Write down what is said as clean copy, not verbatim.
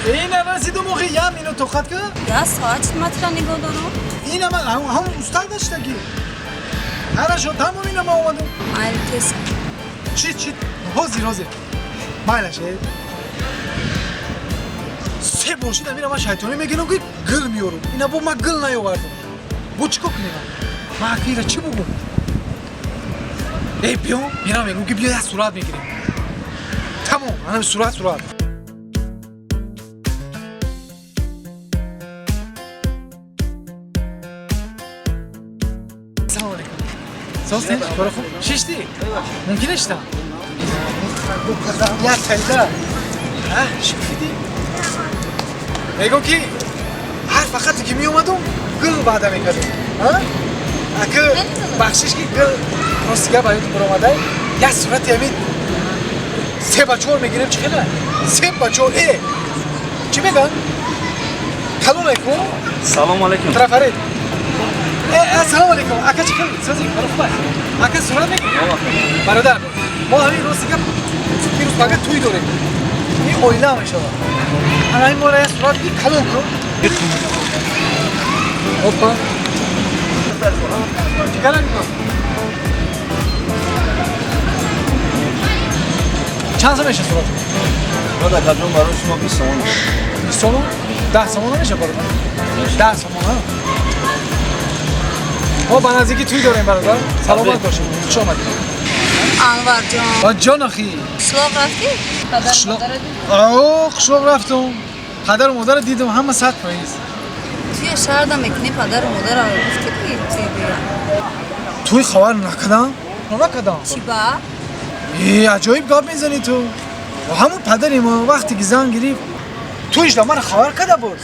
این رسید موقع یه مینو توقت که یا ساعت متر نگاه دارم این هم استاد داشته که هر شو تمام اینا ما اومدم مایل کس چی روزی مایلشه سه باشید میرم شیطانی میگم که گل میارم اینا با ما گل نیاوردم بو چیکار کنیم ما اخیرا چی بگم ای بیا میرم میگم که بیا یه صورت میگیریم تمام منم صورت السلام علیکم سوستین کار خوب ششتی ممکنه اشتا یا تایده شکفیدی میگم که هر فقط که می اومدم گل بعد میکردم اگه بخشش که گل راستیگه باید برآمده یه صورت همین سه بچه‌ها میگیریم چی خیلی سه بچه‌ها چی میگن کلام میکن سلام علیکم طرفرید السلام علیکم اکا چی خیلی سازی کار خوبه اکا صورت میگیریم برادر ما همین راستیگه پیروز فقط توی داریم این اویله همه شما انا این مورا یه صورت بگیر کلام کن اوپا چیکار میکنم چند سال میشه صورت دادا کدوم برای شما 20 تومن 20 تومن 10 تومن نمیشه برای من 10 تومن ها ما به نزدیکی توی داریم برادر سلامت باشید خوش آمدید انور جان جان اخی قشلاق رفتی؟ پدر مادرت قشلاق رفتم پدر و مادر دیدم همه صد پاییز توی شهر دا میکنی پدر و مادر رو گفتی که توی بیا توی خبر نکردم چی با؟ عجایب گاب میزنی تو و همون پدری ما وقتی که زن گرفت تویش دا من خبر کرده بود